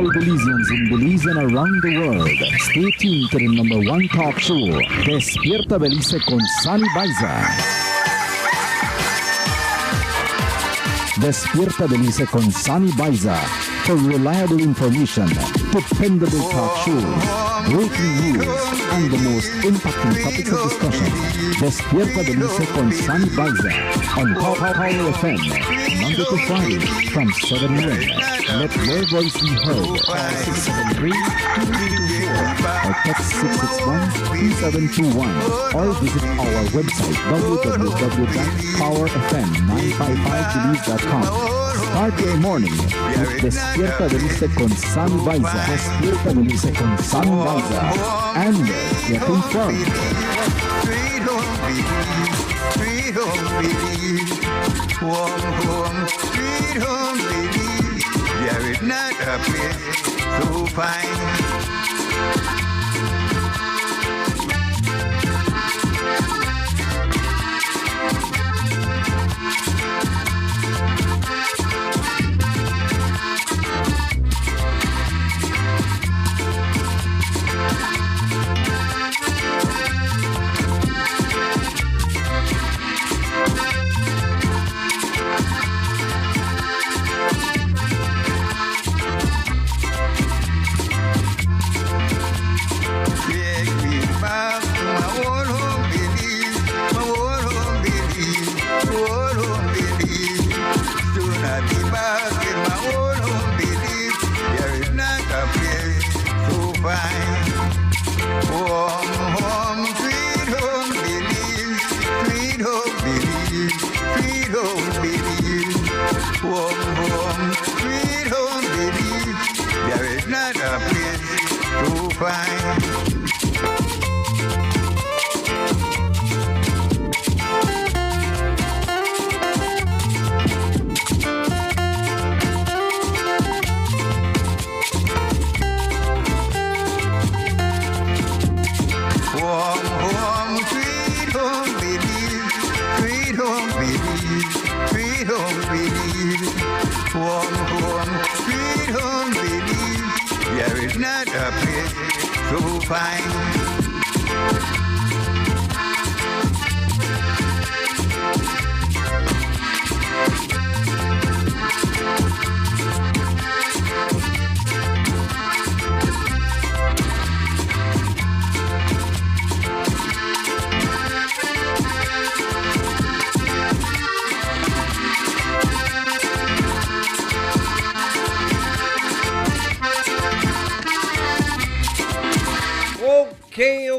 Belizeans in Belize and around the world. Stay tuned to the number one talk show, Despierta Belize con Sunny Baiza. Despierta Belize con Sunny Baiza for reliable information, dependable talk shows, breaking news, and the most impacting topics of discussion. Despierta Belize con Sunny Baiza on Power FM, Monday to Friday from 7 a.m. Let your voice be heard. 673-2324 or text 661-3721 or visit our website www.powerfm955belize.com. Start your morning with Despierta Belize con Sunny Baiza. Despierta Belize con Sunny Baiza. And get informed. Sweet home Belize, warm home, sweet home Belize. There is not a place so fine.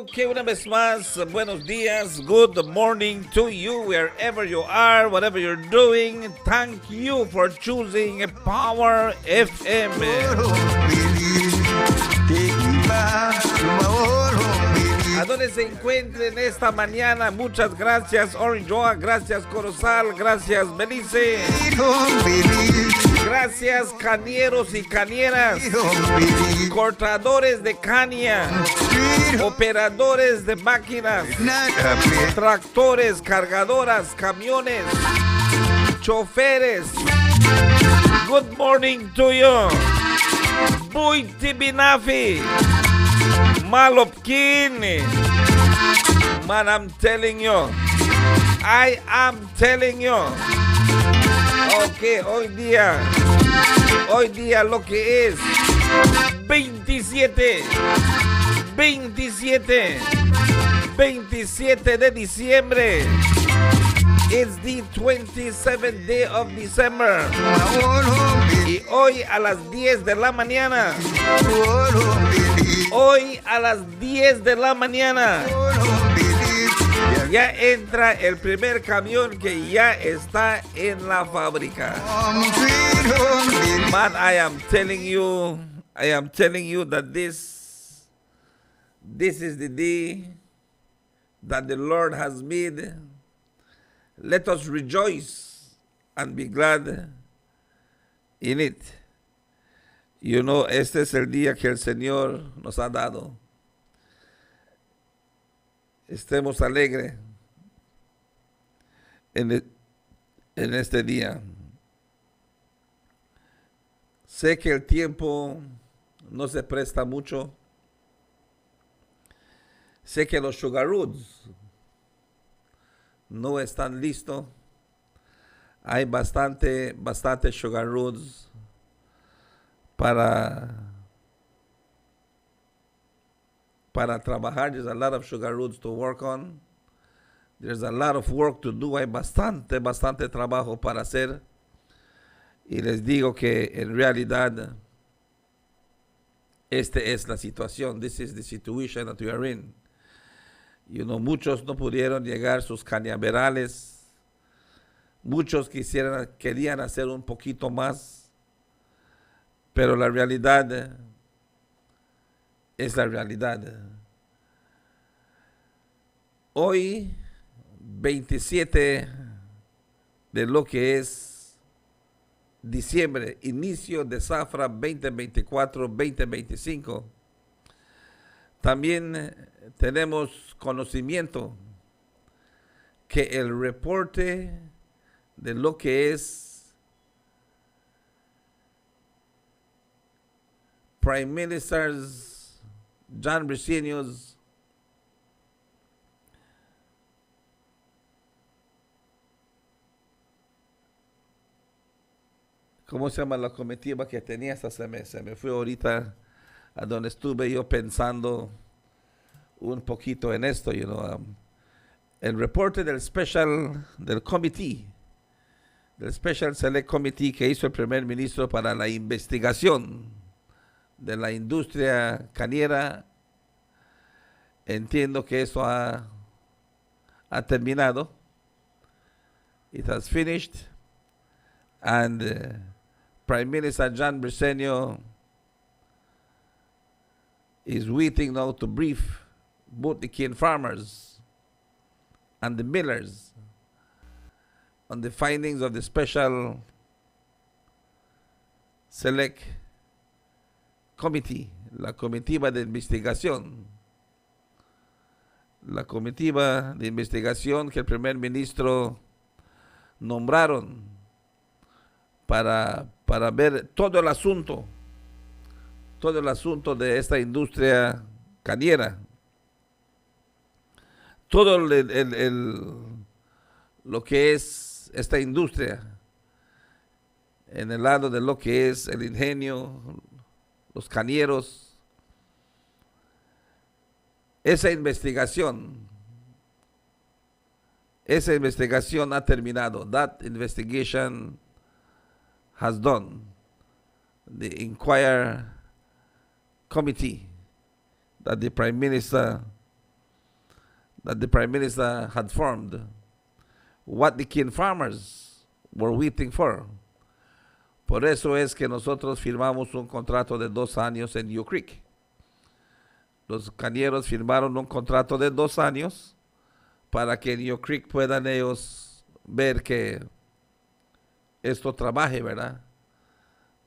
Okay, una vez más, buenos días, good morning to you, wherever you are, whatever you're doing. Thank you for choosing Power FM. A donde se encuentren esta mañana, muchas gracias Orange, gracias Corozal, gracias Belize, gracias cañeros y cañeras, cortadores de caña, operadores de máquinas, tractores, cargadoras, camiones, choferes. Good morning to you. Buy Tibinafi, Malopkin. Man, I'm telling you. I am telling you. Ok, hoy día lo que es 27 de diciembre. It's the 27th day of December. Y hoy a las 10 de la mañana. Ya entra el primer camión que ya está en la fábrica. Man, I am telling you that this This is the day that the Lord has made. Let us rejoice and be glad in it. Este es el día que el Señor nos ha dado. Estemos alegres en este día. Sé que el tiempo no se presta mucho. Sé que los sugaroods no están listos. Hay bastante sugaroods para trabajar. There's a lot of sugaroods to work on. There's a lot of work to do. Hay bastante trabajo para hacer. Y les digo que en realidad esta es la situación. This is the situation that we are in. Muchos no pudieron llegar sus cañaverales. Muchos querían hacer un poquito más. Pero la realidad es la realidad. Hoy, 27 de lo que es diciembre, inicio de Zafra 2024-2025. También tenemos conocimiento que el reporte de lo que es Prime Minister John Briceño's ¿cómo se llama la comitiva que tenía? Se me fue ahorita a donde estuve yo pensando un poquito en esto, el reporte del Special Select Committee que hizo el primer ministro para la investigación de la industria cañera. Entiendo que eso ha terminado. It has finished. And Prime Minister John Briceño is waiting now to brief both the cane farmers and the millers on the findings of the Special Select Committee, la comitiva de investigación. La comitiva de investigación que el primer ministro nombraron para ver todo el asunto de esta industria cañera, todo lo que es esta industria, en el lado de lo que es el ingenio, los cañeros. Esa investigación ha terminado. That investigation has done. The inquiry committee that the Prime Minister had formed, what the cane farmers were waiting for. Por eso es que nosotros firmamos un contrato de 2 años en New Creek. Los cañeros firmaron un contrato de 2 años para que en New Creek puedan ellos ver que esto trabaje, ¿verdad?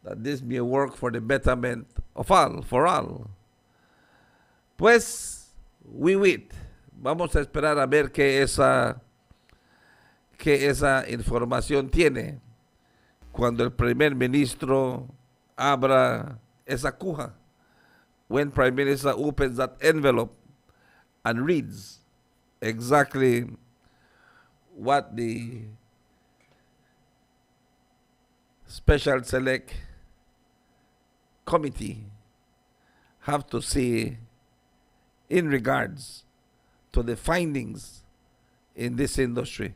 That this may work for the betterment of all, for all. Pues, we wait. Vamos a esperar a ver qué esa información tiene cuando el primer ministro abra esa cuja. When Prime Minister opens that envelope and reads exactly what the Special Select Committee have to say in regards to the findings in this industry.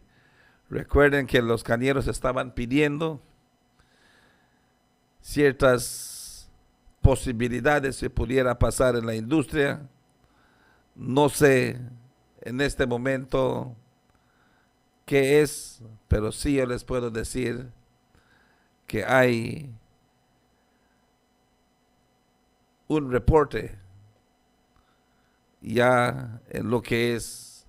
Recuerden que los cañeros estaban pidiendo ciertas posibilidades que pudiera pasar en la industria. No sé en este momento qué es, pero sí yo les puedo decir que hay un reporte ya en lo que es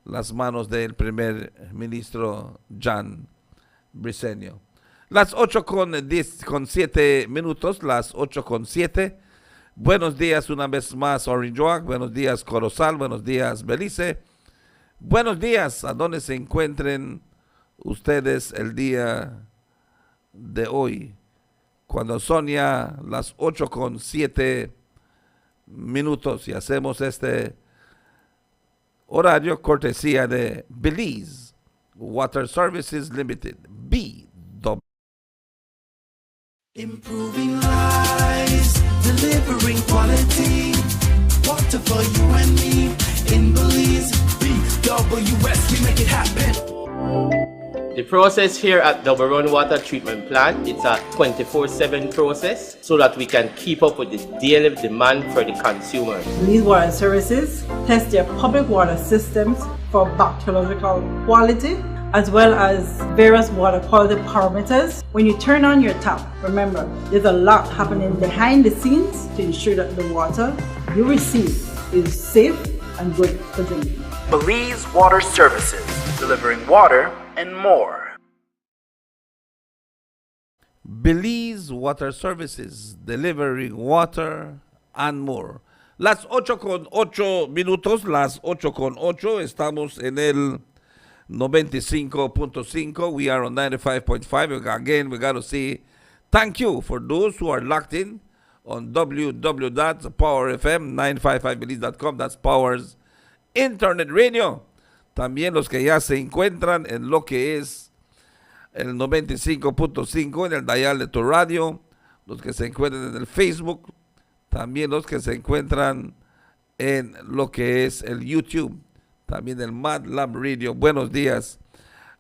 las manos del primer ministro Jan Briceño. Las 8:07, las 8:07. Buenos días una vez más, Orange Walk. Buenos días, Corozal. Buenos días, Belize. Buenos días a donde se encuentren ustedes el día de hoy, cuando son ya las 8:07 y hacemos este horario cortesía de Belize Water Services Limited, B. Improving lives, delivering quality. Water for you and me. In Belize, BWS, we make it happen. The process here at Double Run Water Treatment Plant, it's a 24/7 process so that we can keep up with the daily demand for the consumers. Belize Water Services test their public water systems for bacteriological quality as well as various water quality parameters. When you turn on your tap, remember, there's a lot happening behind the scenes to ensure that the water you receive is safe and good for drinking. Belize Water Services, delivering water and more. Belize Water Services, delivering water and more. Las 8:08, las 8:08, estamos en el 95.5. We are on 95.5. Again, we got to say thank you for those who are locked in on www.powerfm955belize.com. That's Power's Internet Radio. También los que ya se encuentran en lo que es el 95.5 en el dial de tu radio, los que se encuentran en el Facebook, también los que se encuentran en lo que es el YouTube, también el Mad Lab Radio. Buenos días.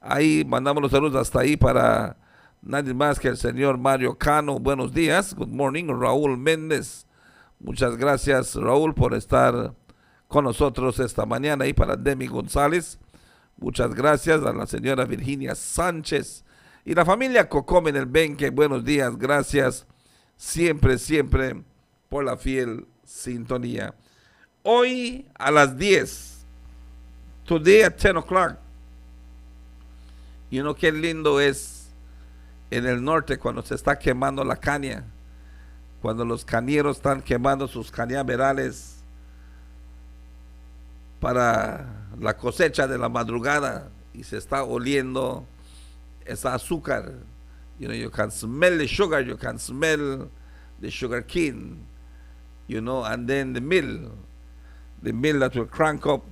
Ahí mandamos los saludos hasta ahí para nadie más que el señor Mario Cano. Buenos días. Good morning. Raúl Méndez. Muchas gracias, Raúl, por estar con nosotros esta mañana. Y para Demi González, muchas gracias. A la señora Virginia Sánchez y la familia Cocom en el Benque. Buenos días. Gracias siempre, siempre por la fiel sintonía. Hoy a las 10. Today at 10 o'clock. You know qué lindo es en el norte cuando se está quemando la caña, cuando los cañeros están quemando sus cañaverales para la cosecha de la madrugada y se está oliendo esa azúcar. You know, you can smell the sugar, you can smell the sugar cane, you know, and then the mill that will crank up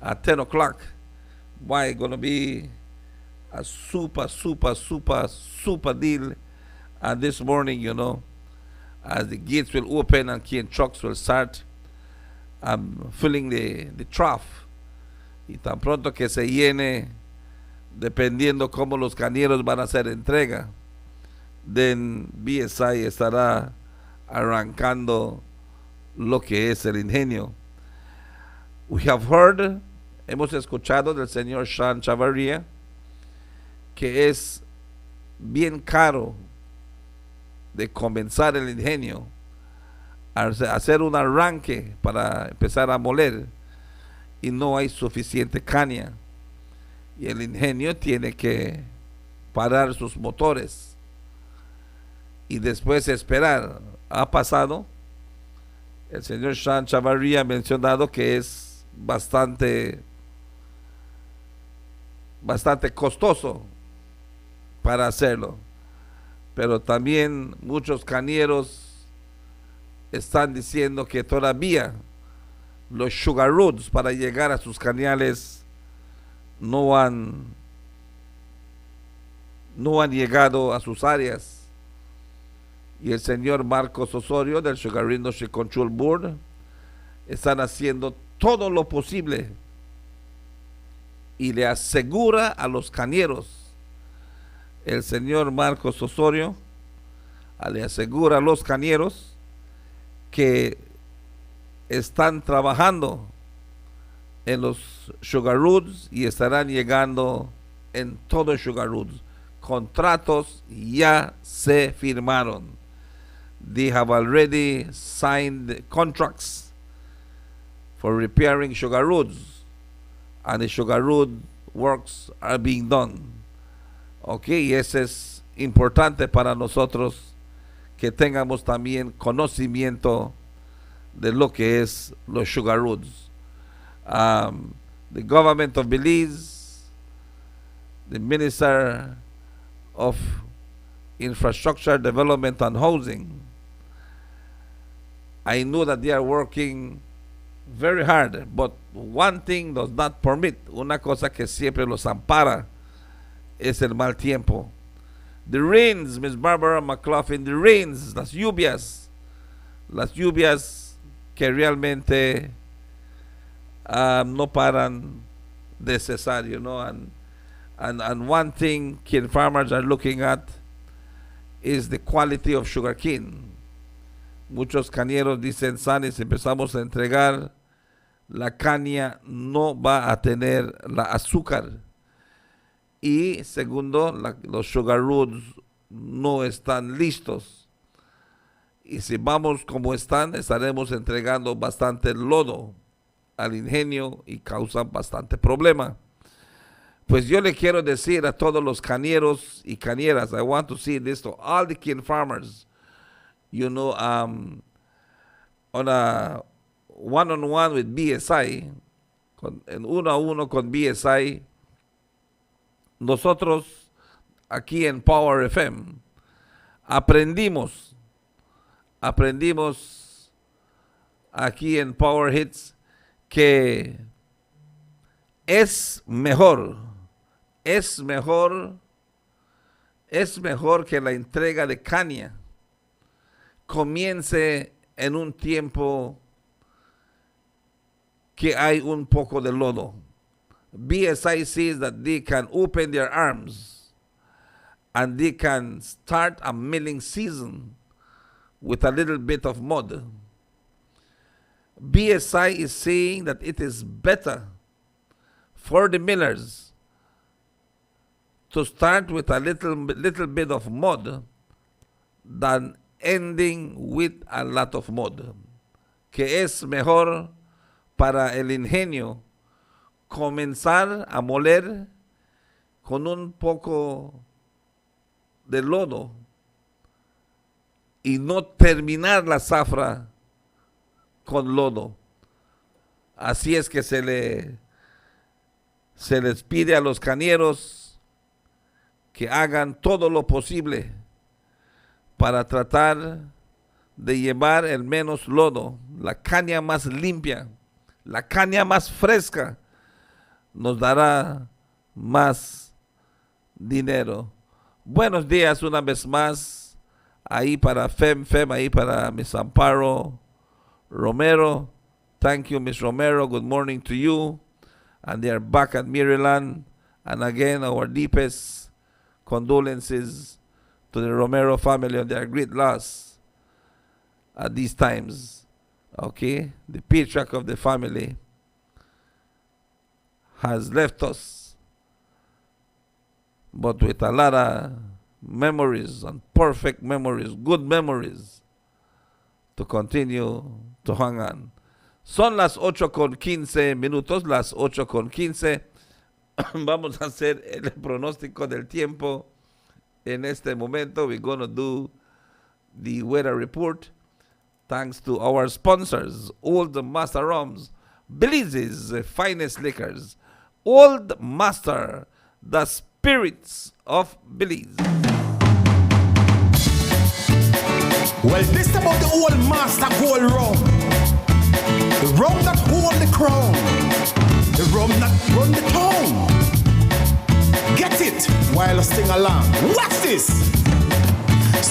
at 10 o'clock. Why, gonna be a super deal. And this morning, you know, as the gates will open and cane trucks will start filling the trough. Y tan pronto que se llene, dependiendo cómo los cañeros van a hacer entrega, then BSI estará arrancando lo que es el ingenio. We have heard, hemos escuchado del señor Sean Chavarría que es bien caro de comenzar el ingenio, hacer un arranque para empezar a moler y no hay suficiente caña y el ingenio tiene que parar sus motores y después esperar. Ha pasado, el señor Sean Chavarría ha mencionado que es bastante costoso para hacerlo, pero también muchos cañeros están diciendo que todavía los sugar roads para llegar a sus cañales no han llegado a sus áreas, y el señor Marcos Osorio del Sugar Industry Control Board están haciendo todo lo posible y le asegura a los cañeros, el señor Marcos Osorio le asegura a los cañeros que están trabajando en los sugar roots y estarán llegando en todo el sugar roots. Contratos ya se firmaron. They have already signed contracts for repairing sugar roads, and the sugar road works are being done. Ok, y ese es importante para nosotros que tengamos también conocimiento de lo que es los sugar roads. The government of Belize, the Minister of Infrastructure Development and Housing, I know that they are working very hard, but one thing does not permit, una cosa que siempre los ampara, es el mal tiempo. The rains, Miss Barbara McLaughlin, the rains, las lluvias que realmente no paran de cesar, you know, and one thing cane farmers are looking at is the quality of sugarcane. Muchos cañeros dicen, Sani, si empezamos a entregar, la caña no va a tener la azúcar. Y segundo, los sugar roads no están listos. Y si vamos como están, estaremos entregando bastante lodo al ingenio y causa bastante problema. Pues yo le quiero decir a todos los cañeros y cañeras, I want to see this to all the cane farmers, you know, on a one-on-one with BSI, en uno a uno con BSI, nosotros aquí en Power FM aprendimos aquí en Power Hits que es mejor que la entrega de caña comience en un tiempo que hay un poco de lodo. BSI says that they can open their arms and they can start a milling season with a little bit of mud. BSI is saying that it is better for the millers to start with a little bit of mud than ending with a lot of mud. Que es mejor para el ingenio comenzar a moler con un poco de lodo y no terminar la zafra con lodo. Así es que se les pide a los cañeros que hagan todo lo posible para tratar de llevar el menos lodo, la caña más limpia, la caña más fresca, nos dará más dinero. Buenos días una vez más, ahí para FEM, ahí para Miss Amparo Romero. Thank you, Miss Romero. Good morning to you. And they are back at Maryland. And again, our deepest condolences to the Romero family on their great loss at these times. Okay? The patriarch of the family has left us, but with a lot of memories and perfect memories, good memories to continue to hang on. Son las 8:15, las 8:15. Vamos a hacer el pronóstico del tiempo en este momento. We're going to do the weather report. Thanks to our sponsors, Old Master Rums, Belize's finest liquors, Old Master, the spirits of Belize. Well, this about the Old Master Gold Rum. The rum that hold the crown. The rum that run the town. Get it while I sing along. What's this?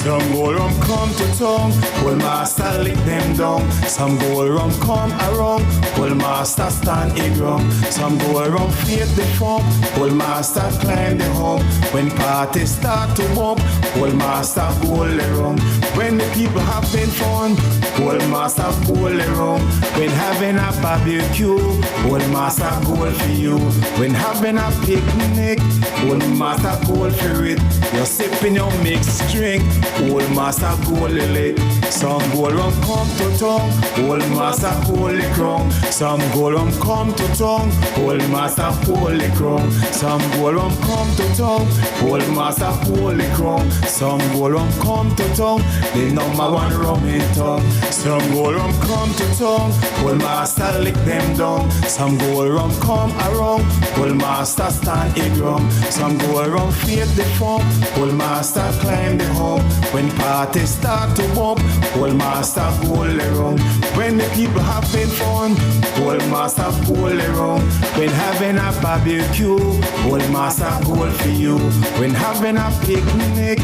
Some gold rum come to town, Old Master lick them down. Some gold rum come around, Old Master stand in ground. Some gold rum fade the form, Old Master climb the home. When parties start to bump, Old Master gold the rum. When the people having fun, Old Master gold the rum. When having a barbecue, Old Master gold for you. When having a picnic, Old Master gold for it. You're sipping your mixed drink, Old Master gold lily. Some gold rum come to tongue, old master holy crown. Some gold rum come to tongue, old master holy crown. Some gold rum come to tongue, old master holy crown. Some gold rum come to tongue, the number one rum in town. Some gold rum come to tongue, old master lick them down. Some gold rum come around, old master stand a drum. Some gold rum fade the form, old master climb the home. When parties start to bump, old master gold around. When the people having fun, old master gold around. When having a barbecue, old master gold for you. When having a picnic,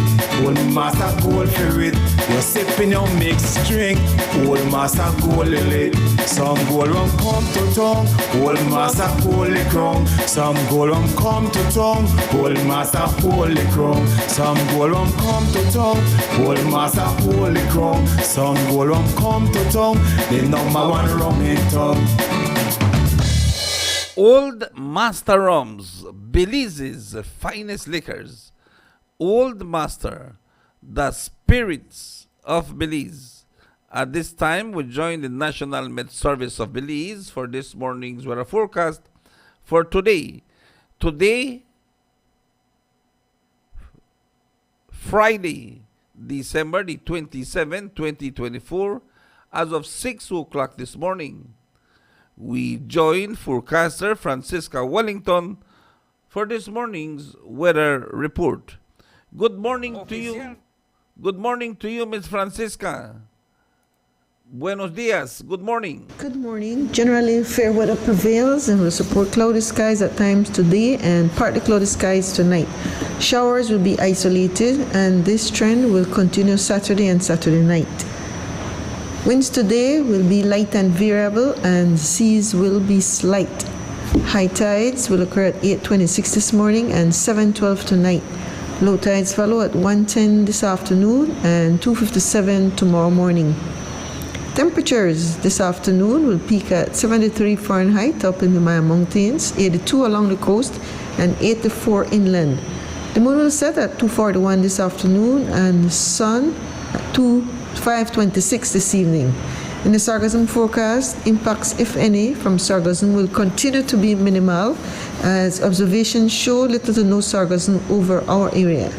old master gold for it. You're sipping your mixed drink, old master gold lit. Some gold rum come to tongue, old master holy crown. Some gold rum come to tongue, old master holy crown. Some gold rum come to tongue, old master holy crown. Some gold rum come to tongue, the number one rum in town. Old Master Rums, Belize's finest liquors. Old Master, the spirits of Belize. At this time, we join the National Med Service of Belize for this morning's weather forecast for today. Today, Friday, December the 27th, 2024, as of 6 o'clock this morning. We join forecaster Francisca Wellington for this morning's weather report. Good morning to you. Good morning to you, Ms. Francisca. Buenos dias. Good morning. Good morning. Generally, fair weather prevails and will support cloudy skies at times today and partly cloudy skies tonight. Showers will be isolated, and this trend will continue Saturday and Saturday night. Winds today will be light and variable, and seas will be slight. High tides will occur at 8:26 this morning and 7:12 tonight. Low tides follow at 1:10 this afternoon and 2:57 tomorrow morning. Temperatures this afternoon will peak at 73 Fahrenheit up in the Maya Mountains, 82 along the coast, and 84 inland. The moon will set at 2:41 this afternoon and the sun at 5:26 this evening. In the sargassum forecast, impacts, if any, from sargassum will continue to be minimal as observations show little to no sargassum over our area.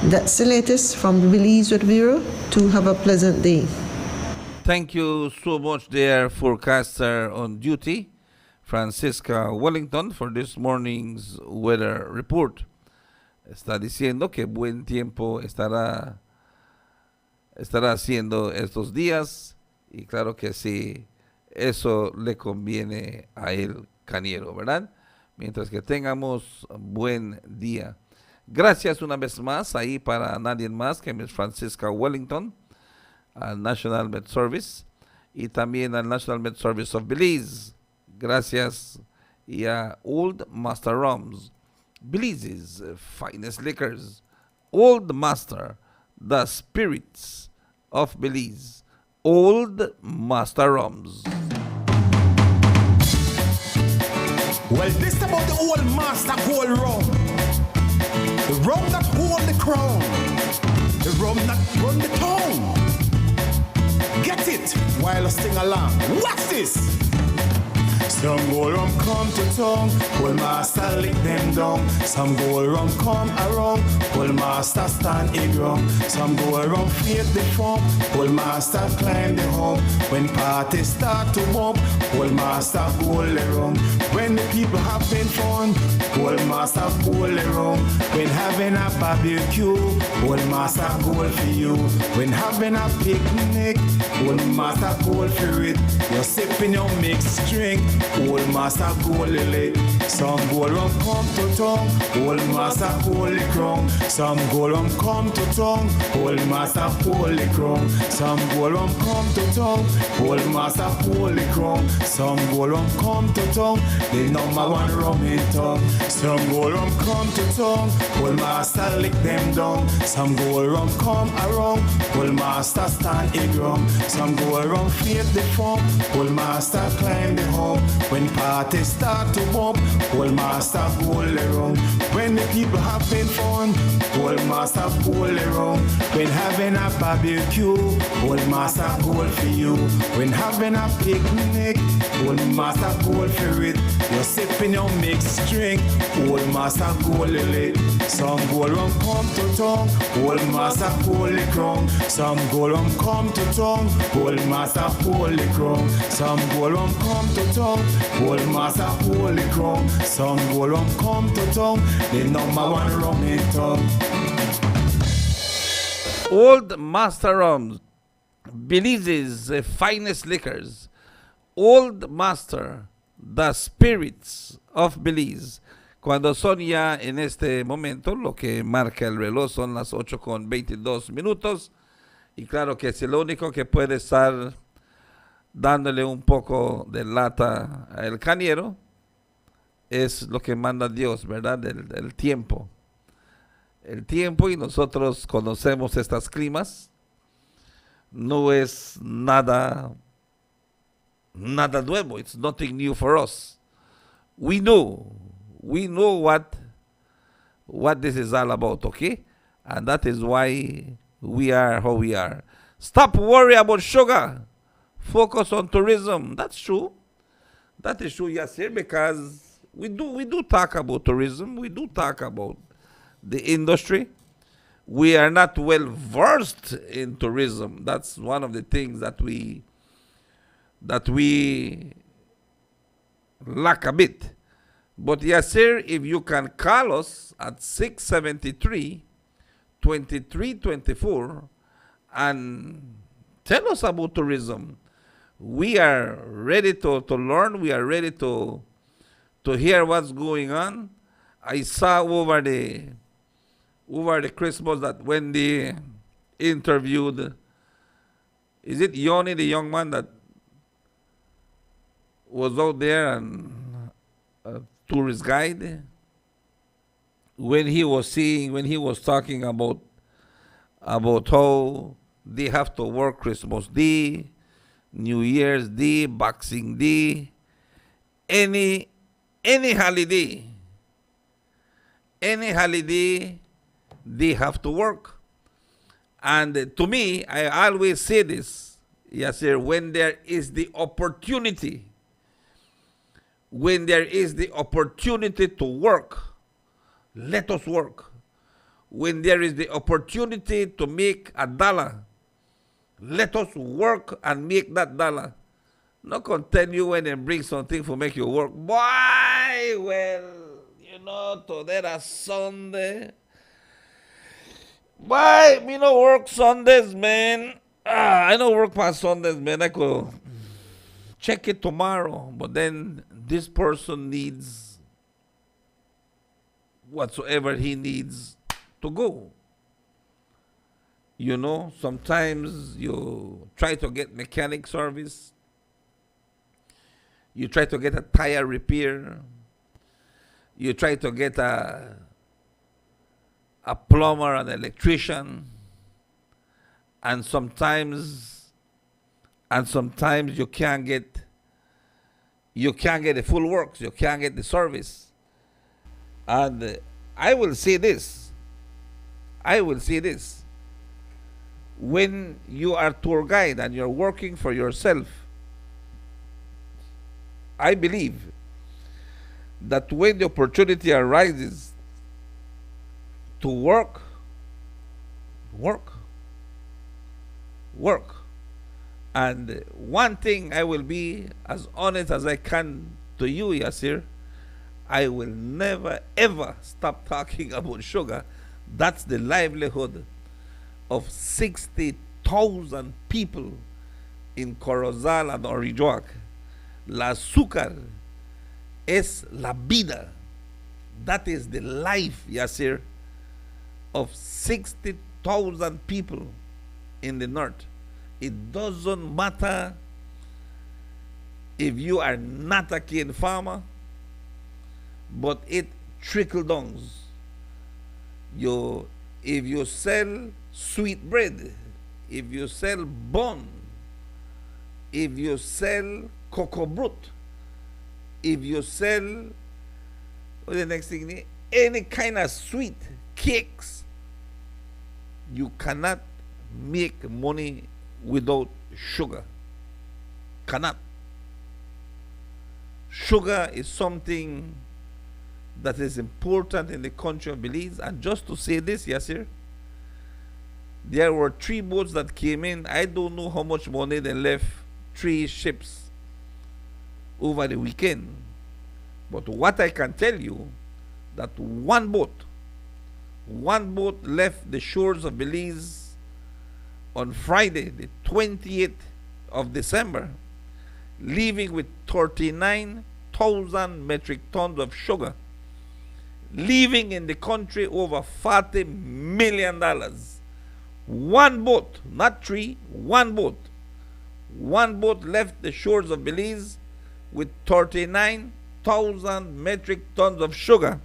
That's the latest from the Belize Weather Bureau. To have a pleasant day. Thank you so much, dear forecaster on duty, Francisca Wellington, for this morning's weather report. Está diciendo que buen tiempo estará haciendo estos días, y claro que sí, eso le conviene a el cañero, ¿verdad? Mientras que tengamos buen día. Gracias una vez más ahí para nadie más que Ms. Francisca Wellington, al National Med Service y también al National Med Service of Belize. Gracias, y a Old Master Rums, Belize's finest liquors. Old Master, the spirits of Belize. Old Master Rums. Well, this about the old master gold rum. The rum that hold the crown. The rum that run the town. Get it while I sing along. What's this? Some gold rum come to tongue, old master lick them down. Some gold rum come around, old master stand a drum. Some gold rum fade the form, old master climb the home. When parties start to bump, old master gold around. When the people having fun, old master gold around. When having a barbecue, old master gold for you. When having a picnic, old master gold for it. You're sipping your mixed drink, old master gold lit. Some gold rum come to tongue, old master holy crown. Some gold rum come to tongue, old master holy crown. Some gold rum come to tongue, old master holy crown. Some gold rum come to tongue, the number one rum in town. Some gold rum come to tongue, old master lick them down. Some gold rum come around, old master stand a drum. Some gold rum fade the form, old master climb the home. When parties start to bump, old master goal around. When the people having fun, old master goal around. When having a barbecue, old master goal for you. When having a picnic, old master goal for it. You're sipping your mixed drink, old master goal lit. Some goal rum come to tongue, old master holy crown. Some goal rum come to tongue, old master holy crown. Some goal rum come to tongue, old master holy crown. Some goal rum come to tongue, the number one rum in tongue. Old Master Rums, Belize's finest liquors. Old Master, the spirits of Belize. Cuando son ya en este momento, lo que marca el reloj son las 8:22. Y claro que si lo único que puede estar dándole un poco de lata al cañero es lo que manda Dios, ¿verdad? El tiempo. El tiempo, y nosotros conocemos estas climas. No es nada nuevo. It's nothing new for us. We know what this is all about, okay? And that is why we are how we are. Stop worrying about sugar. Focus on tourism. That's true. That is true, yes, sir, because we do talk about tourism. We do talk about the industry. We are not well versed in tourism. That's one of the things that we lack a bit. But yes, sir, if you can call us at 673-2324 and tell us about tourism, we are ready to learn. We are ready to hear what's going on. I saw over the Christmas that when they interviewed, is it Yoni, the young man that was out there and tourist guide, when he was talking about how they have to work Christmas Day, New Year's Day, Boxing Day, any holiday, they have to work. And to me, I always say this, yes, sir, when there is the opportunity to work, let us work. When there is the opportunity to make a dollar, let us work and make that dollar. Not continue when they bring something to make you work. Boy, well, today that's Sunday. Boy, me no work Sundays, man. I don't work past Sundays, man. I could check it tomorrow. But then this person needs whatsoever he needs to go. Sometimes you try to get mechanic service. You try to get a tire repair. You try to get a plumber, an electrician. And sometimes you can't get the full works. You can't get the service. And I will say this. When you are tour guide and you're working for yourself, I believe that when the opportunity arises to work. And one thing, I will be as honest as I can to you, Yasir. I will never ever stop talking about sugar. That's the livelihood of 60,000 people in Corozal and Orijoac. La azúcar es la vida. That is the life, Yasir, of 60,000 people in the north. It doesn't matter if you are not a cane farmer, but it trickle downs. If you sell sweet bread, if you sell bun, if you sell cocoa brut, if you sell, what's the next thing? Any kind of sweet cakes, you cannot make money without sugar. Cannot. Sugar is something that is important in the country of Belize. And just to say this, Yasir, there were 3 boats that came in. I don't know how much money they left 3 ships over the weekend. But what I can tell you, that one boat left the shores of Belize on Friday, the 28th of December, leaving with 39,000 metric tons of sugar, leaving in the country over $40 million. One boat, not 3, one boat. One boat left the shores of Belize with 39,000 metric tons of sugar,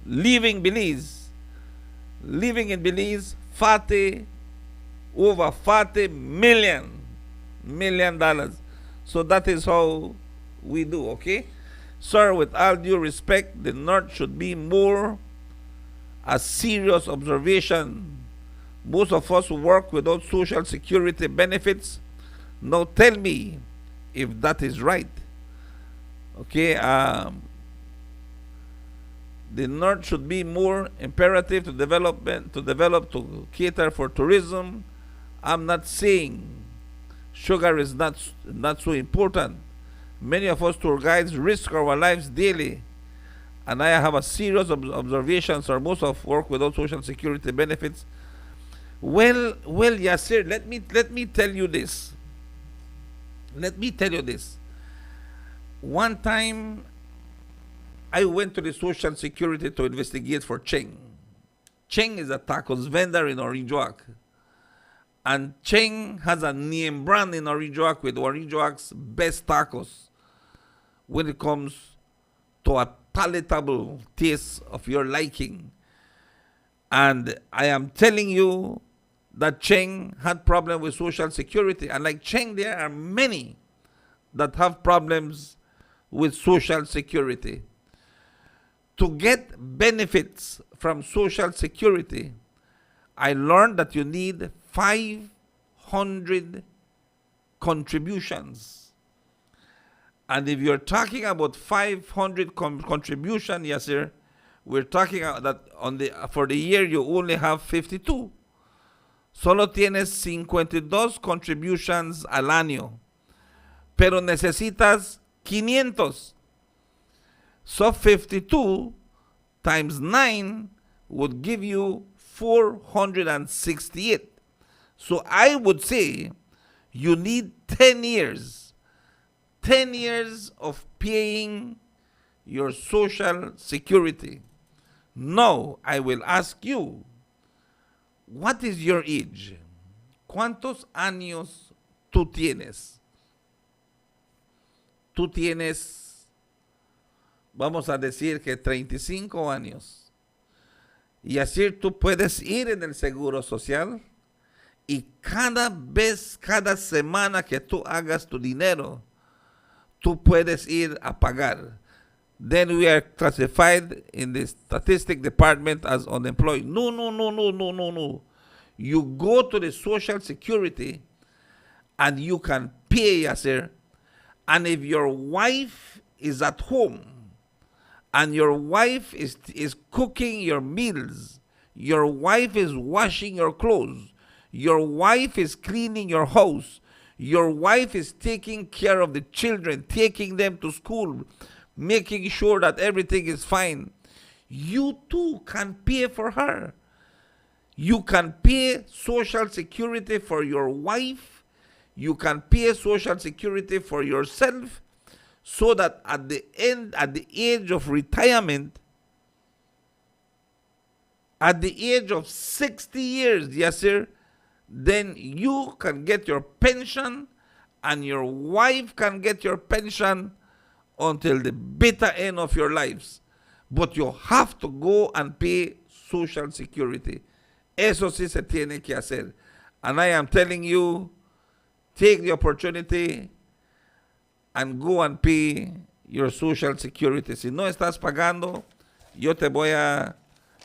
leaving in Belize, over $40 million. So that is how we do, okay? Sir, with all due respect, the North should be more a serious observation. Most of us work without social security benefits. Now tell me if that is right. Okay, the North should be more imperative to to cater for tourism. I'm not saying sugar is not so important. Many of us tour guides risk our lives daily, and I have a serious observation, sir. Most of work without social security benefits. Well, Yasir, let me tell you this. One time, I went to the Social Security to investigate for Cheng. Cheng is a tacos vendor in Orinjoak. And Cheng has a name brand in Orinjoak with Orinjoak's best tacos when it comes to a palatable taste of your liking. And I am telling you that Cheng had problems with Social Security. And like Cheng, there are many that have problems with Social Security. To get benefits from Social Security, I learned that you need 500 contributions. And if you're talking about 500 contribution, yes, sir, we're talking about that for the year you only have 52. Solo tienes 52 contributions al año, pero necesitas 500. So 52 times 9 would give you 468. So I would say you need 10 years. 10 years of paying your Social Security. Now, I will ask you, what is your age? ¿Cuántos años tú tienes? Tú tienes, vamos a decir que 35 años. Y así tú puedes ir en el Seguro Social y cada semana que tú hagas tu dinero, tú puedes ir a pagar. Then we are classified in the statistic department as unemployed. No. You go to the Social Security and you can pay, Yasser. And if your wife is at home and your wife is cooking your meals, your wife is washing your clothes, your wife is cleaning your house, your wife is taking care of the children, taking them to school, making sure that everything is fine, you too can pay for her. You can pay Social Security for your wife. You can pay Social Security for yourself, so that at the age of retirement, at the age of 60 years, yes, sir, then you can get your pension and your wife can get your pension until the bitter end of your lives. But you have to go and pay Social Security. Eso sí se tiene que hacer. And I am telling you, take the opportunity and go and pay your social security. Si no estás pagando, yo te voy a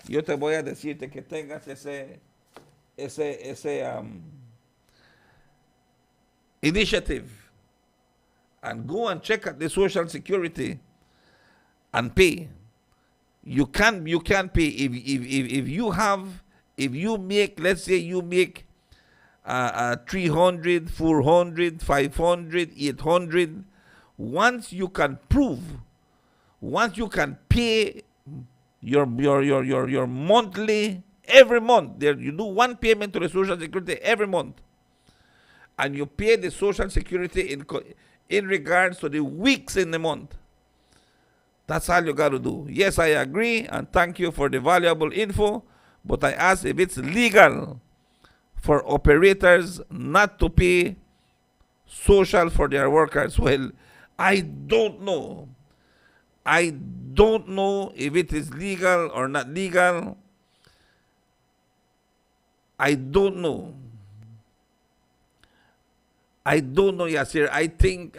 decirte que tengas ese initiative and go and check out the social security and pay. You can pay if you make, let's say you make 300, 400, 500, 800. Once you can pay your monthly every month, there you do one payment to the social security every month, and you pay the social security in regards to the weeks in the month. That's all you got to do. Yes, I agree, and thank you for the valuable info, but I ask if it's legal for operators not to pay social for their workers. Well, I don't know. I don't know if it is legal or not legal. I don't know. I don't know, Yasir. I think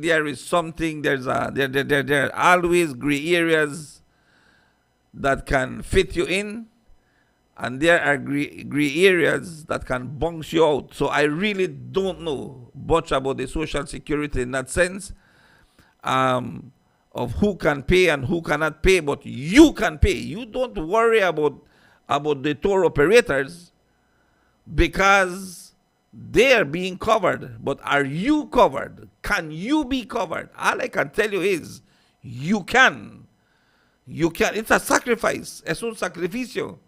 there is something. There are always gray areas that can fit you in, and there are gray areas that can bounce you out. So I really don't know much about the Social Security in that sense, of who can pay and who cannot pay. But you can pay. You don't worry about the tour operators, because they are being covered. But are you covered? Can you be covered? All I can tell you is you can. You can. It's a sacrifice. Es un sacrificio.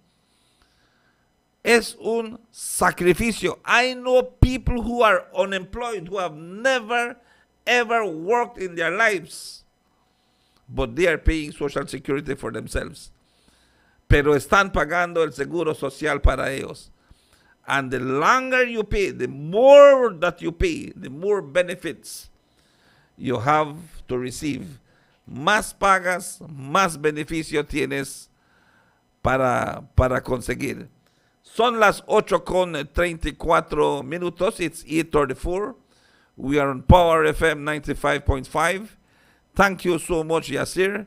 Es un sacrificio. I know people who are unemployed, who have never ever worked in their lives, but they are paying Social Security for themselves. Pero están pagando el seguro social para ellos. And the longer you pay, the more that you pay, the more benefits you have to receive. Más pagas, más beneficio tienes para conseguir. Son las 8:34. It's 8:34. We are on Power FM 95.5. Thank you so much, Yasir.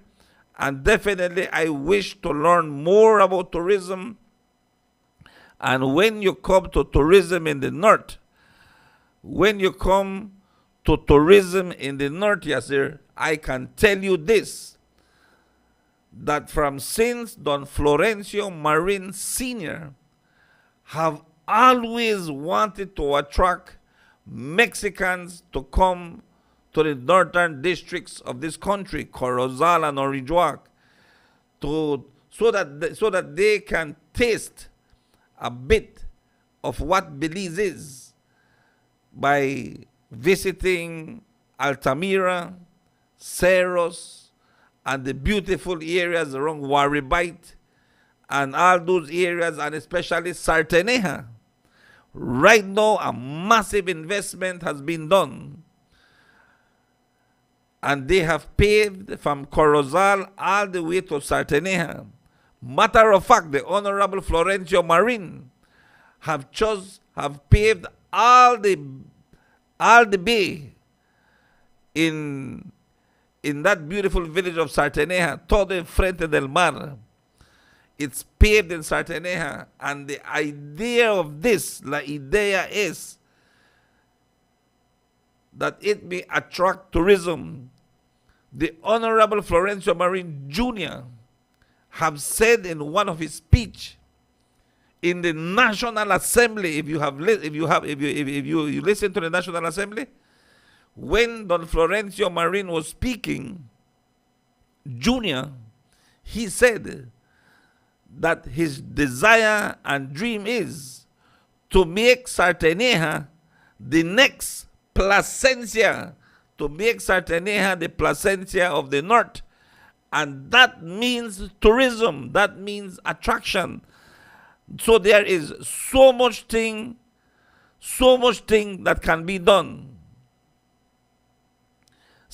And definitely I wish to learn more about tourism. And when you come to tourism in the north, Yasir, I can tell you this, that from since Don Florencio Marin Sr. have always wanted to attract Mexicans to come to the northern districts of this country, Corozal and Orijuac, so that they can taste a bit of what Belize is by visiting Altamira, Cerros, and the beautiful areas around Waribite, and all those areas, and especially Sarteneja. Right now, a massive investment has been done, and they have paved from Corozal all the way to Sarteneja. Matter of fact, the Honorable Florencio Marin have paved all the bay in that beautiful village of Sarteneja, todo enfrente del mar. It's paved in Sarteneja, and the idea of this, la idea is that it may attract tourism. The Honorable Florencio Marin Jr. have said in one of his speech in the National Assembly, if you listen to the National Assembly, when Don Florencio Marin was speaking, Jr., he said that his desire and dream is to make Sarteneja the next Placencia, to make Sarteneja the Placencia of the North. And that means tourism, that means attraction. So there is so much thing that can be done.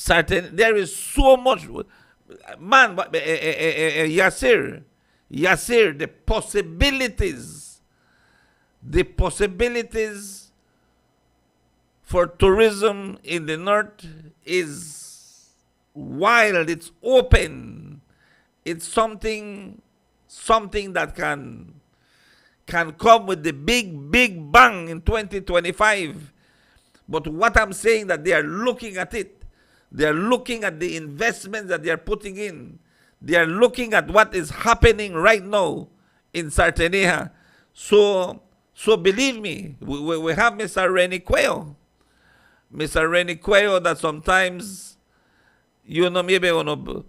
There is so much, man, Yasir, the possibilities for tourism in the north is wild, it's open. It's something that can come with the big bang in 2025. But what I'm saying, that they are looking at it. They are looking at the investments that they are putting in. They are looking at what is happening right now in Sartenia. So believe me, we have Mr. Renny Cuello. Mr. Renny Cuello, that sometimes, maybe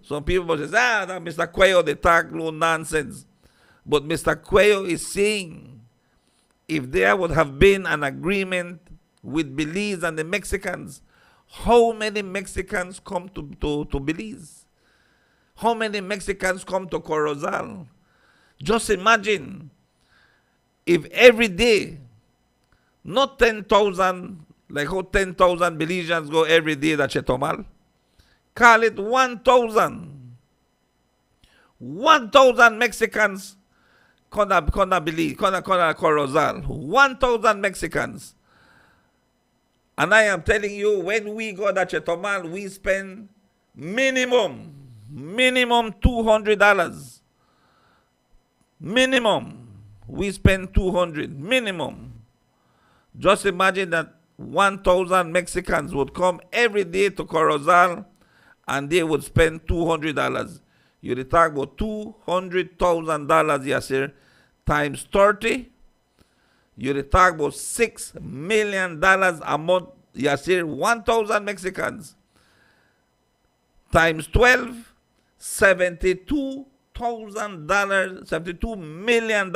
some people say, that Mr. Cuello, they talk no nonsense. But Mr. Cuello is saying, if there would have been an agreement with Belize and the Mexicans, how many Mexicans come to Belize? How many Mexicans come to Corozal? Just imagine if every day, not 10,000, like how 10,000 Belizeans go every day to Chetomal. Call it 1,000. 1,000 Mexicans come to Corozal. 1,000 Mexicans. And I am telling you, when we go to Chetomal, we spend minimum $200. Minimum. We spend $200. Minimum. Just imagine that 1,000 Mexicans would come every day to Corozal and they would spend $200. You talk about $200,000, Yasir, times 30. You talk about $6 million a month, Yasir, 1,000 Mexicans. Times 12, $72,000, $72 million.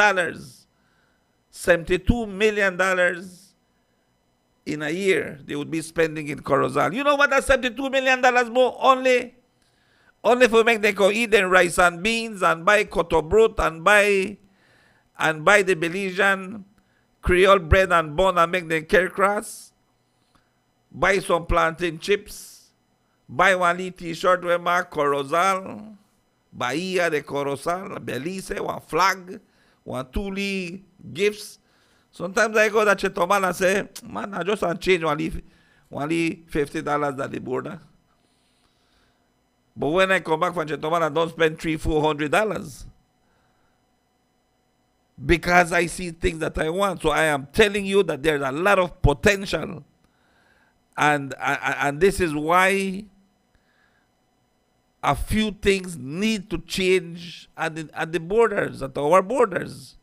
$72 million in a year they would be spending in Corozal. You know what that $72 million more? Only for make them go eat them rice and beans and buy cotobrut and buy the Belizean Creole bread and bun and make them kerkras. Buy some plantain chips. Buy one t-shirt with mark Corozal. Bahia de Corozal, Belize, one flag, one tuli gifts. Sometimes I go to Chetomal and say, man, I just want to change only $50 at the border. But when I come back from Chetomal, I don't spend $300-400. Because I see things that I want. So I am telling you that there's a lot of potential. And this is why a few things need to change at the borders, at our borders.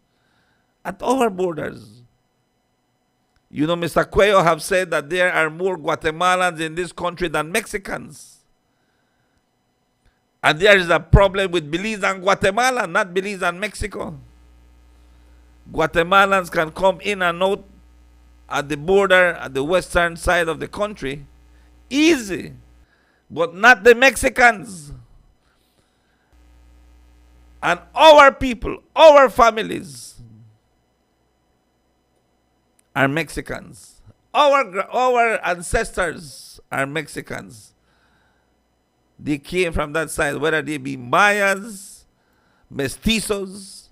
At our borders. Mr. Cuello have said that there are more Guatemalans in this country than Mexicans. And there is a problem with Belize and Guatemala, not Belize and Mexico. Guatemalans can come in and out at the border, at the western side of the country, easy, but not the Mexicans. And our people, our families, are Mexicans. Our ancestors are Mexicans. They came from that side, whether they be Mayas, mestizos,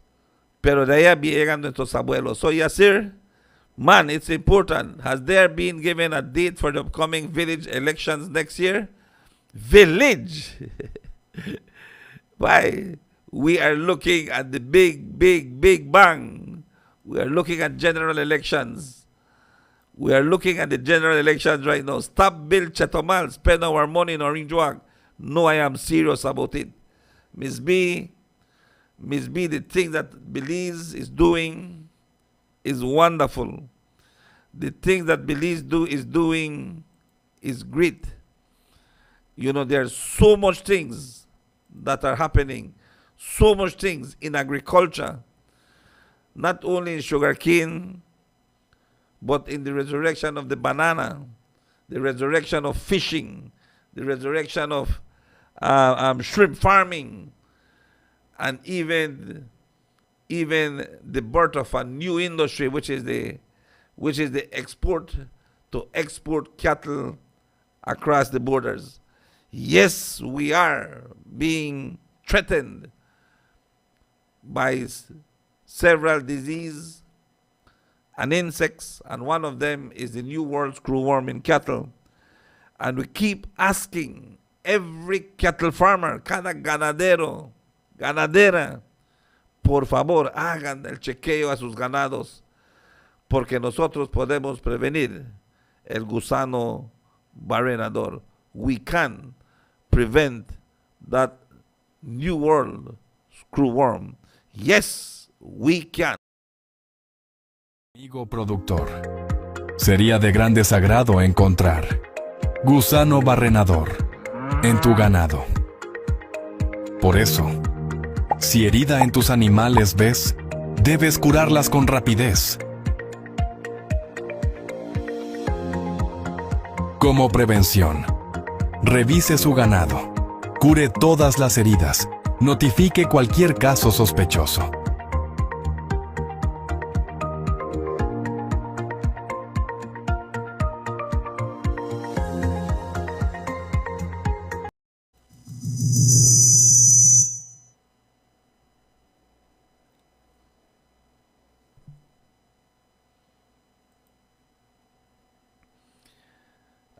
pero de allá llegan nuestros abuelos. So, Yasir, man, it's important. Has there been given a date for the upcoming village elections next year? Village! Why? We are looking at the big bang. We are looking at general elections. We are looking at the general elections right now. Stop build Chetomal, spend our money in Orange Walk. No, I am serious about it. Miss B, the thing that Belize is doing is wonderful. The thing that Belize is doing is great. There are so much things that are happening. So much things in agriculture. Not only in sugarcane, but in the resurrection of the banana, the resurrection of fishing, the resurrection of shrimp farming, and even the birth of a new industry, which is the export cattle across the borders. Yes, we are being threatened by several diseases and insects, and one of them is the New World screwworm in cattle. And we keep asking every cattle farmer, cada ganadero, ganadera, por favor, hagan el chequeo a sus ganados, porque nosotros podemos prevenir el gusano barrenador. We can prevent that New World screwworm. Yes, we can. Amigo productor, sería de gran desagrado encontrar gusano barrenador en tu ganado. Por eso, si herida en tus animales ves, debes curarlas con rapidez. Como prevención, revise su ganado, cure todas las heridas, notifique cualquier caso sospechoso.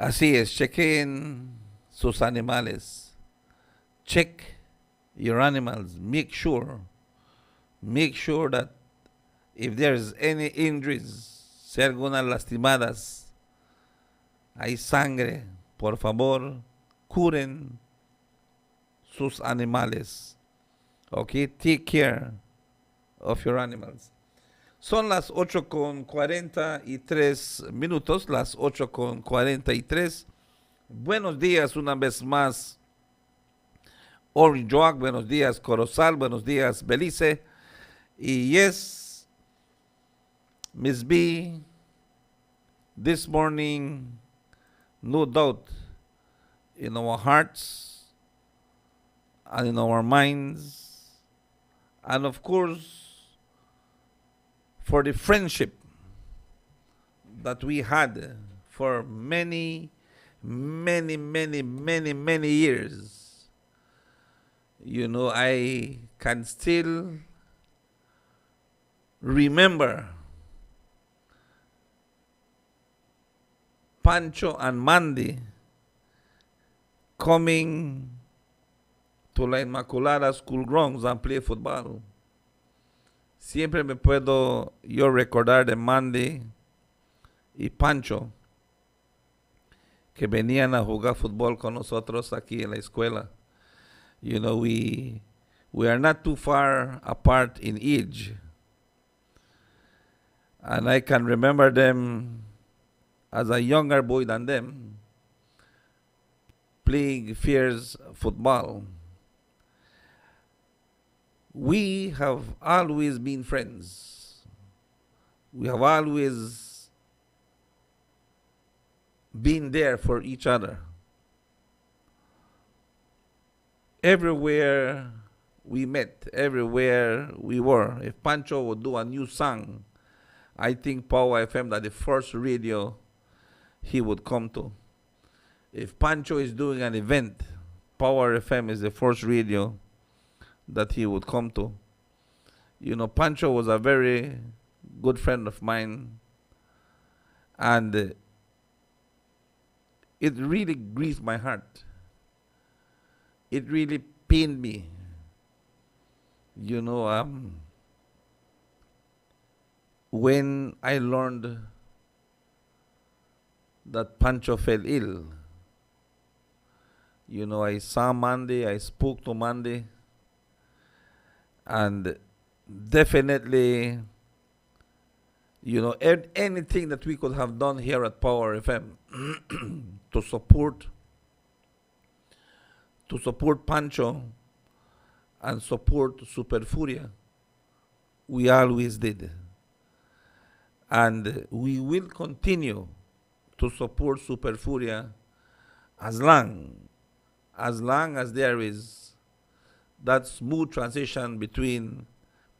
Así es, chequen sus animales. Check your animals. Make sure that if there's any injuries, si hay algunas lastimadas, hay sangre, por favor, curen sus animales. Okay, take care of your animals. Son las 8:43 las 8:43. Buenos días una vez más, Orange Joag, buenos días, Corozal, buenos días, Belize. Y yes, Miss B, this morning, no doubt, in our hearts and in our minds, and of course, for the friendship that we had for many years. You know, I can still remember Pancho and Mandy coming to La Inmaculada School grounds and play football. Siempre me puedo yo recordar de Mandy y Pancho que venían a jugar fútbol con nosotros aquí en la escuela. You know, we are not too far apart in age. And I can remember them as a younger boy than them playing fierce football. We have always been friends. We have always been there for each other. Everywhere we met, everywhere we were. If Pancho would do a new song, I think Power FM that the first radio he would come to. If Pancho is doing an event, Power FM is the first radio that he would come to. You know, Pancho was a very good friend of mine, and it really grieved my heart. It really pained me. You know, when I learned that Pancho fell ill, you know, I saw Mandy, I spoke to Mandy, and definitely, you know, anything that we could have done here at Power FM to support Pancho and support Super Furia, we always did. And we will continue to support Super Furia as long as there is that smooth transition between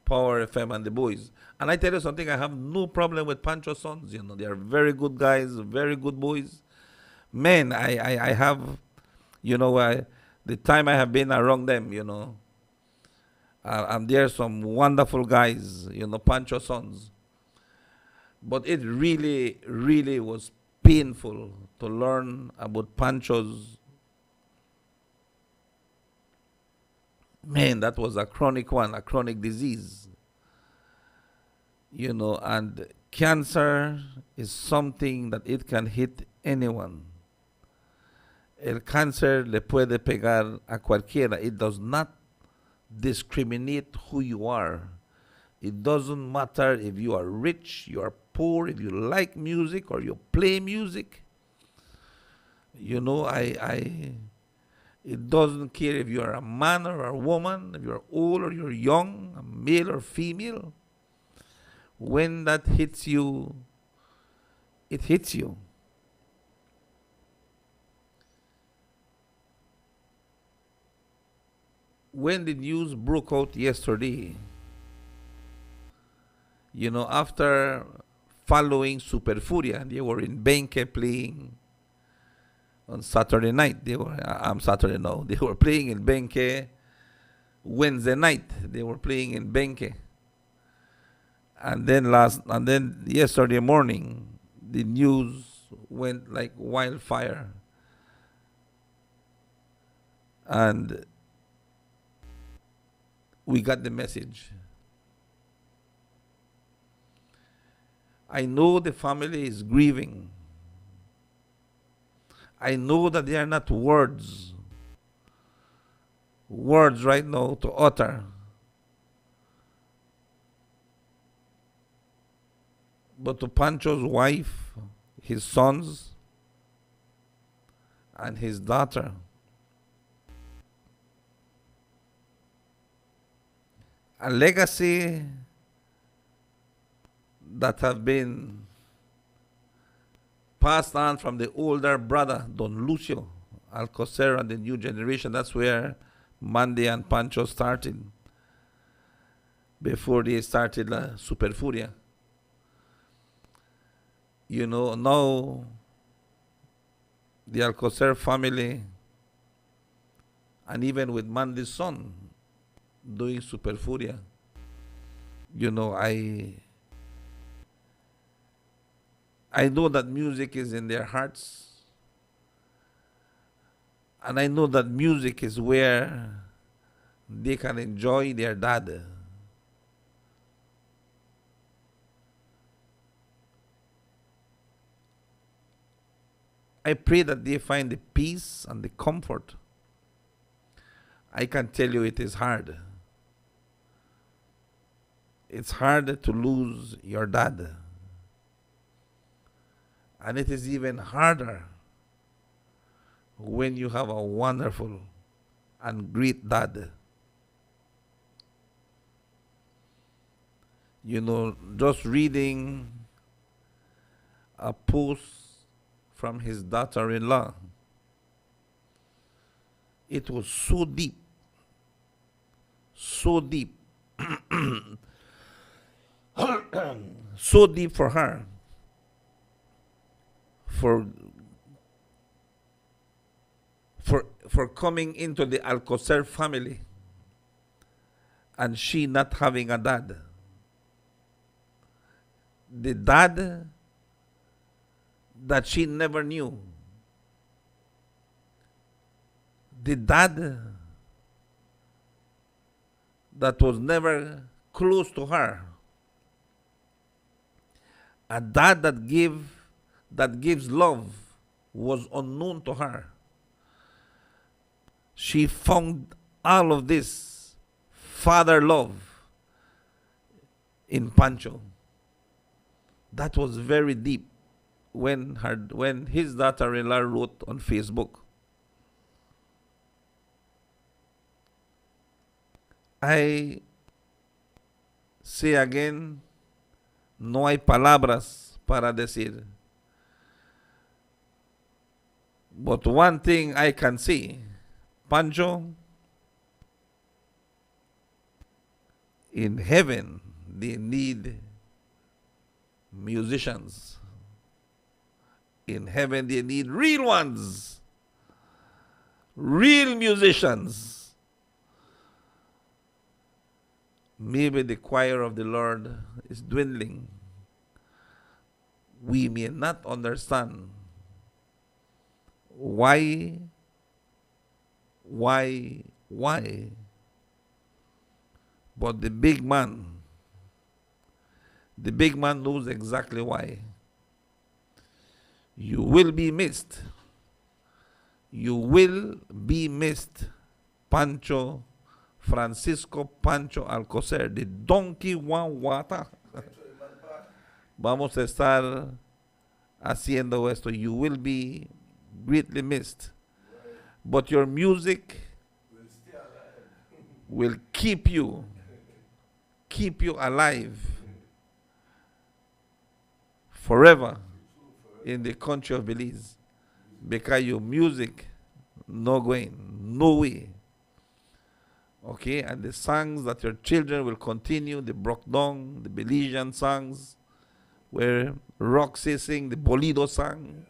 Power FM and the boys. And I tell you something, I have no problem with Pancho's sons. You know, they are very good guys, very good boys. Man, I have, you know, the time I have been around them, you know, and there are some wonderful guys, you know, Pancho's sons. But it really, really was painful to learn about Pancho's Man, that was a chronic one, a chronic disease. And cancer is something that it can hit anyone. El cáncer le puede pegar a cualquiera. It does not discriminate who you are. It doesn't matter if you are rich, you are poor, if you like music or you play music. It doesn't care if you are a man or a woman, if you're old or you're young, a male or female. When that hits you, it hits you. When the news broke out yesterday, after following Super Furia, they were in Benque playing on Saturday night. They were playing in Benque Wednesday night. They were playing in Benque. And then yesterday morning, the news went like wildfire. And we got the message. I know the family is grieving. I know that they are not words right now to utter. But to Pancho's wife, his sons, and his daughter, a legacy that have been passed on from the older brother, Don Lucio Alcocer, and the new generation. That's where Mandy and Pancho started before they started Super Furia. Now the Alcocer family, and even with Mandy's son doing Super Furia, I know that music is in their hearts. And I know that music is where they can enjoy their dad. I pray that they find the peace and the comfort. I can tell you it is hard. It's hard to lose your dad. And it is even harder when you have a wonderful and great dad. Just reading a post from his daughter-in-law, it was so deep, so deep, so deep for her. For coming into the Alcocer family and she not having a dad. The dad that she never knew. The dad that was never close to her. A dad that gives love was unknown to her. She found all of this father love in Pancho. That was very deep when his daughter-in-law wrote on Facebook. I say again, no hay palabras para decir. But one thing I can see, Pancho, in heaven, they need musicians. In heaven, they need real ones. Real musicians. Maybe the choir of the Lord is dwindling. We may not understand why, But the big man knows exactly why. You will be missed. You will be missed. Pancho, Francisco Pancho Alcocer, the donkey one water. Vamos a estar haciendo esto. You will be greatly missed. But your music will keep you alive forever in the country of Belize, because your music no going, no way. Okay, and the songs that your children will continue, the Brokdong, the Belizean songs, where Roxy sing the Bolido song,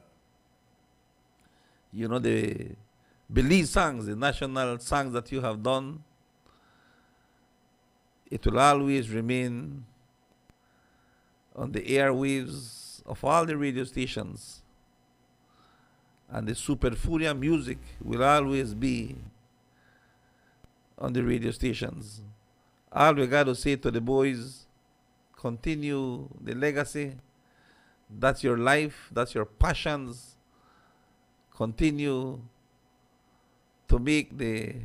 you know, the Belize songs, the national songs that you have done, it will always remain on the airwaves of all the radio stations. And the Super Furia music will always be on the radio stations. All we got to say to the boys, continue the legacy. That's your life, that's your passions. Continue to make the,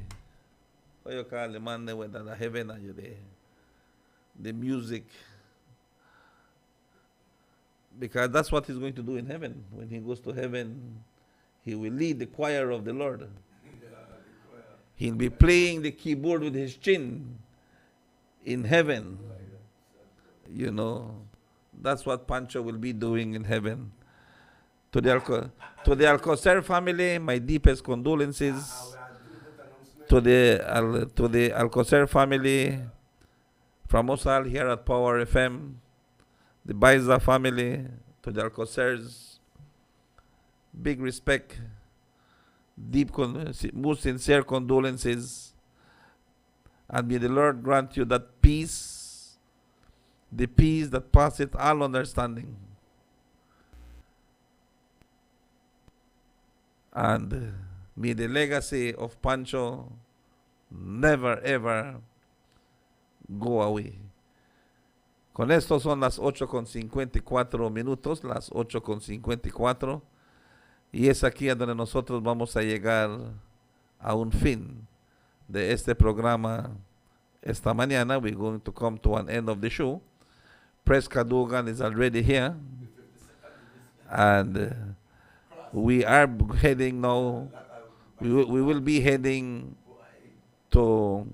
what you call the man that went to the heaven and you there, the music. Because that's what he's going to do in heaven. When he goes to heaven, he will lead the choir of the Lord. He'll be playing the keyboard with his chin in heaven. You know, that's what Pancho will be doing in heaven. To the Alcocer family, my deepest condolences. To the Alcocer family, from us all here at Power FM, the Baiza family, to the Alcocers, big respect, most sincere condolences, and may the Lord grant you that peace, the peace that passeth all understanding. And may the legacy of Pancho never ever go away. Con esto son las 8:54, las 8:54. Y es aquí a donde nosotros vamos a llegar a un fin de este programa esta mañana. We're going to come to an end of the show. Press Cadogan is already here. And we are heading now, we will be heading to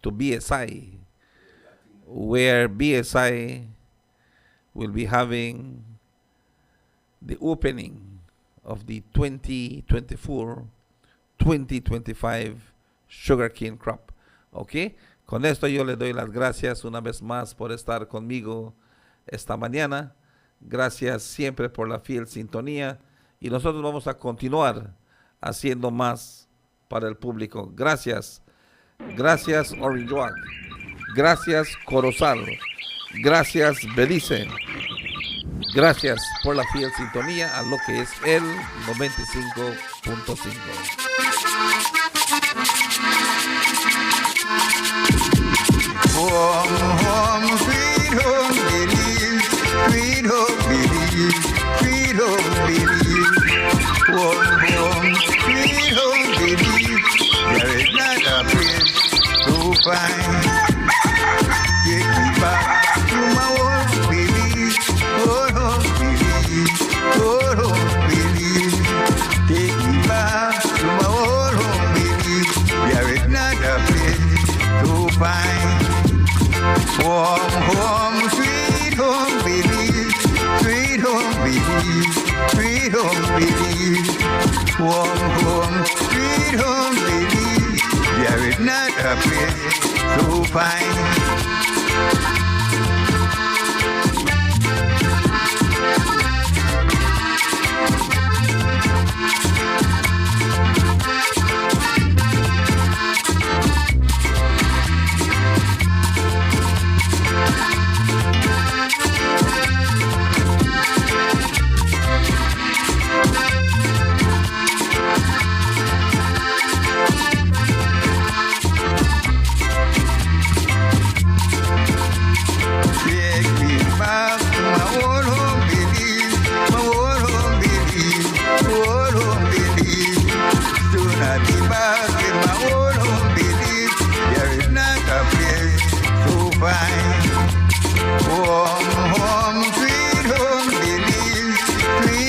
BSI, where BSI will be having the opening of the 2024-2025 sugarcane crop. Okay, con esto yo le doy las gracias una vez más por estar conmigo esta mañana. Gracias siempre por la fiel sintonía y nosotros vamos a continuar haciendo más para el público. Gracias. Gracias Orange Walk. Gracias Corozal. Gracias Belize. Gracias por la fiel sintonía a lo que es el 95.5. Home, home, sweet home, Belize, sweet home, Belize, sweet home, Belize. Home, home, sweet home, Belize. There is not a place so fine. Take me back to my home, Belize, home, Belize, home, Belize. Take me back to my home, Belize. There is not a place so fine. Home, home, sweet home, Belize, sweet home, Belize, sweet home, Belize. Home, home, sweet home, Belize. There is not a place so fine.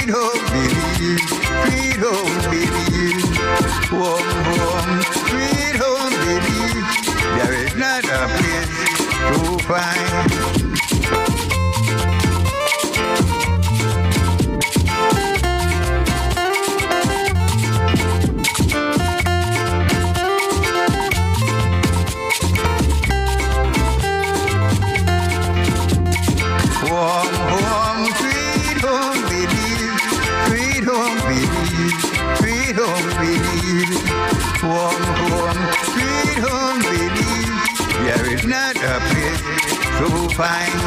sweet home Belize, sweet home Belize. Warm home, sweet home Belize. There is not a place to find. Warm home, sweet home Belize, sweet home Belize, sweet home Belize. Warm home, sweet home Belize. There is not a place so fine.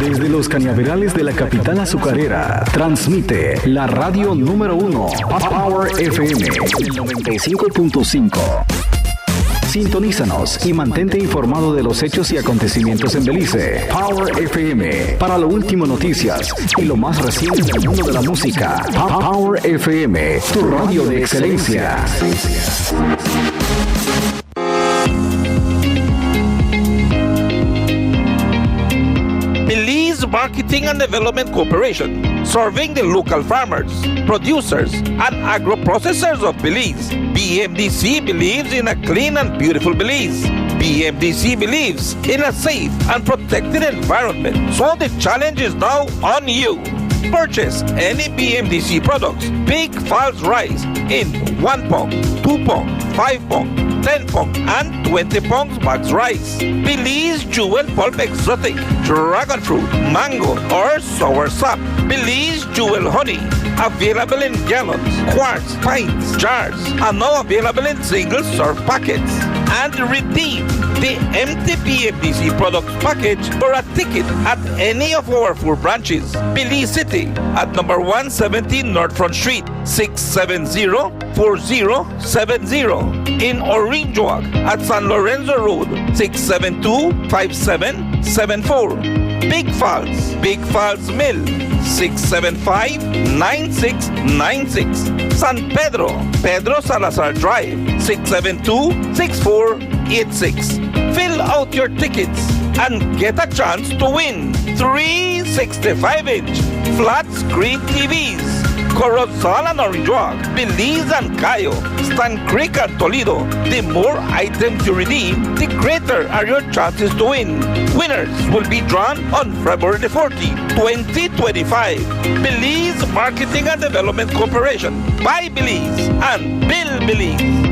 Desde los cañaverales de la capital azucarera, transmite la radio número 1, Power FM, el 95.5. Sintonízanos y mantente informado de los hechos y acontecimientos en Belice. Power FM, para lo último noticias y lo más reciente del mundo de la música. Power FM, tu radio de excelencia. Belize Marketing and Development Corporation, serving the local farmers, producers, and agro-processors of Belize. BMDC believes in a clean and beautiful Belize. BMDC believes in a safe and protected environment, so the challenge is now on you. Purchase any BMDC products, Big Falls rice in 1 pong, 2 pong, 5 pong, 10 pong, and 20 pongs bags rice. Belize Jewel Pulp Exotic, Dragon Fruit, Mango, or Sour Sap. Belize Jewel Honey, available in gallons, quarts, pints, jars, and now available in single-serve packets. And redeem the empty BMDC products package for a ticket at any of our 4 branches. Belize City at number 117 North Front Street, 670-4070. In Orangewood at San Lorenzo Road, 672-5774. Big Falls Mill, 675-9696. San Pedro Salazar Drive, 672-6486. Fill out your tickets and get a chance to win 3 65-inch flat screen TVs. Corozal and Orangewood, Belize and Cayo, Stan Creek and Toledo. The more items you redeem, the greater are your chances to win. Winners will be drawn on February 40, 2025. Belize Marketing and Development Corporation. By Belize and Bill Belize.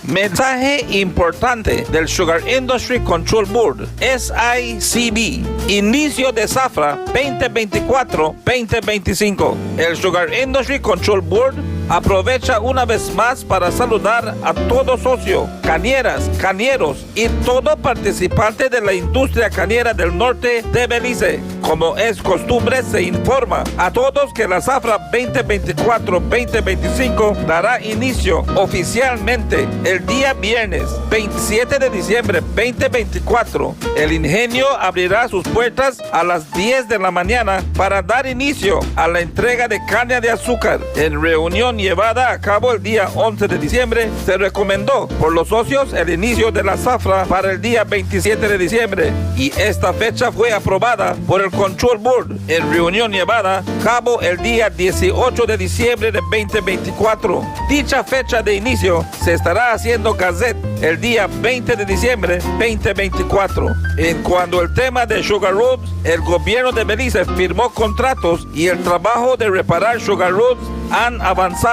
Mensaje importante del Sugar Industry Control Board, SICB. Inicio de zafra 2024-2025. El Sugar Industry Control Board aprovecha una vez más para saludar a todo socio, cañeras, cañeros y todo participante de la industria cañera del norte de Belice. Como es costumbre, se informa a todos que la zafra 2024-2025 dará inicio oficialmente el día viernes 27 de diciembre 2024. El ingenio abrirá sus puertas a las 10 de la mañana para dar inicio a la entrega de caña de azúcar. En reunión llevada a cabo el día 11 de diciembre, se recomendó por los socios el inicio de la zafra para el día 27 de diciembre y esta fecha fue aprobada por el Control Board en reunión llevada a cabo el día 18 de diciembre de 2024. Dicha fecha de inicio se estará haciendo gazette el día 20 de diciembre 2024. En cuanto al tema de Sugar Roads, el gobierno de Belice firmó contratos y el trabajo de reparar Sugar Roads han avanzado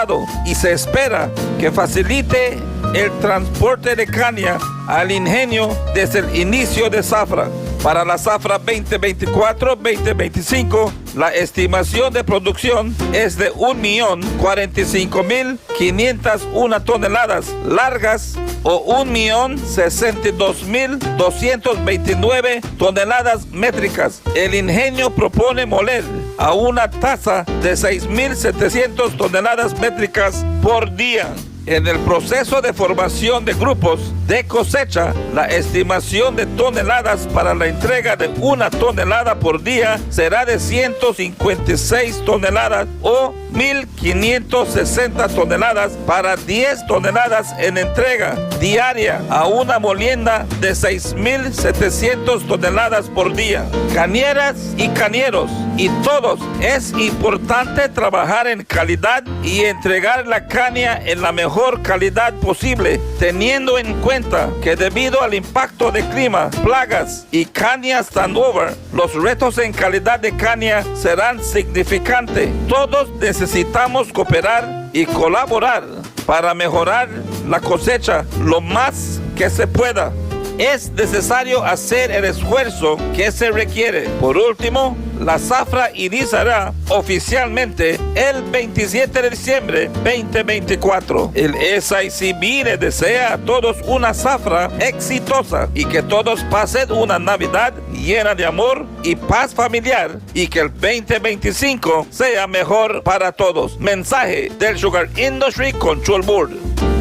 y se espera que facilite el transporte de caña al ingenio desde el inicio de zafra. Para la zafra 2024-2025, la estimación de producción es de 1.045.501 toneladas largas o 1.062.229 toneladas métricas. El ingenio propone moler a una tasa de 6.700 toneladas métricas por día. En el proceso de formación de grupos de cosecha, la estimación de toneladas para la entrega de 1 tonelada por día será de 156 toneladas o 1.560 toneladas para 10 toneladas en entrega diaria a una molienda de 6.700 toneladas por día. Cañeras y cañeros y todos, es importante trabajar en calidad y entregar la caña en la mejor calidad posible, teniendo en cuenta que debido al impacto de clima, plagas y caña standover, los retos en calidad de caña serán significantes. Todos necesitamos cooperar y colaborar para mejorar la cosecha lo más que se pueda. Es necesario hacer el esfuerzo que se requiere. Por último, la zafra iniciará oficialmente el 27 de diciembre 2024. El SICB le desea a todos una zafra exitosa y que todos pasen una Navidad llena de amor y paz familiar y que el 2025 sea mejor para todos. Mensaje del Sugar Industry Control Board.